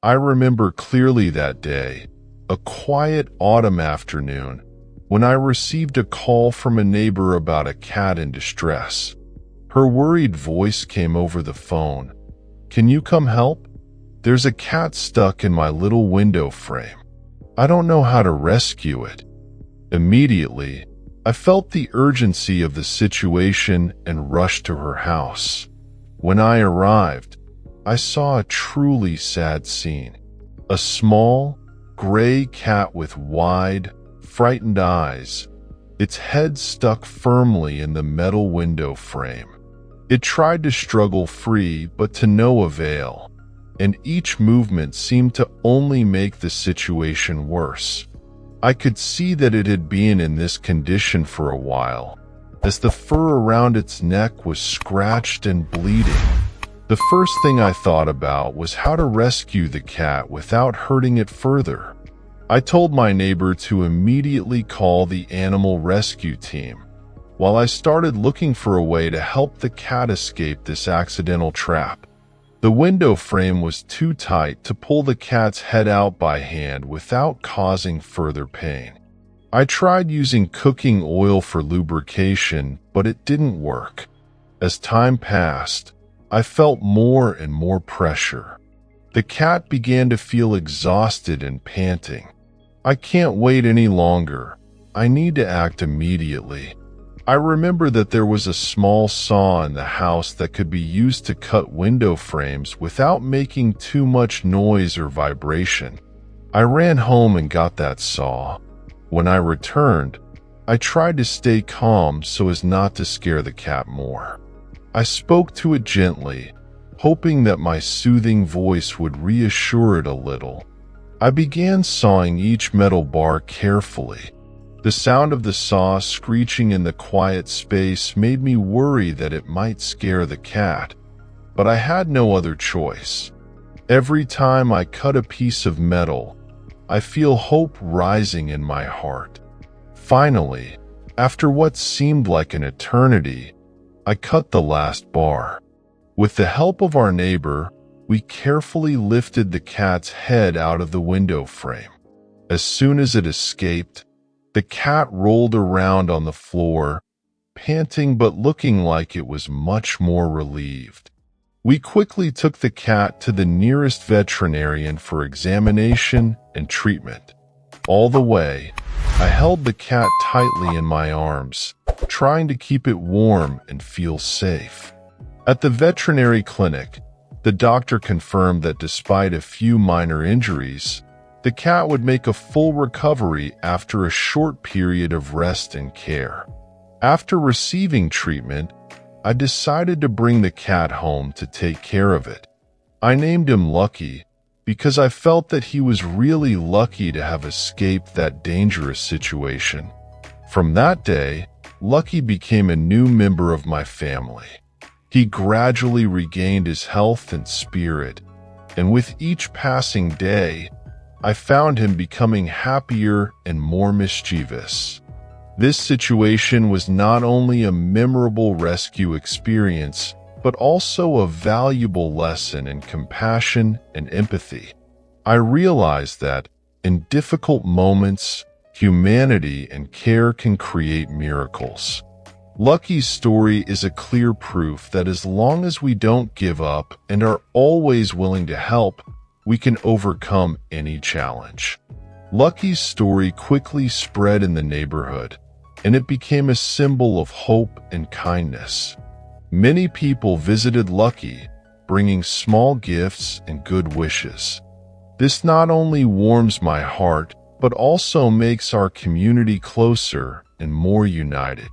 I remember clearly that day, a quiet autumn afternoon, when I received a call from a neighbor about a cat in distress. Her worried voice came over the phone. "Can you come help? There's a cat stuck in my little window frame. I don't know how to rescue it." Immediately, I felt the urgency of the situation and rushed to her house. When I arrived, I saw a truly sad scene. A small, gray cat with wide, frightened eyes, its head stuck firmly in the metal window frame. It tried to struggle free, but to no avail, and each movement seemed to only make the situation worse. I could see that it had been in this condition for a while, as the fur around its neck was scratched and bleeding. The first thing I thought about was how to rescue the cat without hurting it further. I told my neighbor to immediately call the animal rescue team, while I started looking for a way to help the cat escape this accidental trap. The window frame was too tight to pull the cat's head out by hand without causing further pain. I tried using cooking oil for lubrication, but it didn't work. As time passed, I felt more and more pressure. The cat began to feel exhausted and panting. "I can't wait any longer. I need to act immediately." I remember that there was a small saw in the house that could be used to cut window frames without making too much noise or vibration. I ran home and got that saw. When I returned, I tried to stay calm so as not to scare the cat more. I spoke to it gently, hoping that my soothing voice would reassure it a little. I began sawing each metal bar carefully. The sound of the saw screeching in the quiet space made me worry that it might scare the cat, but I had no other choice. Every time I cut a piece of metal, I feel hope rising in my heart. Finally, after what seemed like an eternity, I cut the last bar. With the help of our neighbor, we carefully lifted the cat's head out of the window frame. As soon as it escaped, the cat rolled around on the floor, panting but looking like it was much more relieved. We quickly took the cat to the nearest veterinarian for examination and treatment. All the way, I held the cat tightly in my arms, trying to keep it warm and feel safe. At the veterinary clinic, the doctor confirmed that despite a few minor injuries, the cat would make a full recovery after a short period of rest and care. After receiving treatment, I decided to bring the cat home to take care of it. I named him Lucky because I felt that he was really lucky to have escaped that dangerous situation. From that day, Lucky became a new member of my family. He gradually regained his health and spirit, and with each passing day, I found him becoming happier and more mischievous. This situation was not only a memorable rescue experience, but also a valuable lesson in compassion and empathy. I realized that, in difficult moments, humanity and care can create miracles. Lucky's story is a clear proof that as long as we don't give up and are always willing to help, we can overcome any challenge. Lucky's story quickly spread in the neighborhood, and it became a symbol of hope and kindness. Many people visited Lucky, bringing small gifts and good wishes. This not only warms my heart, but also makes our community closer and more united.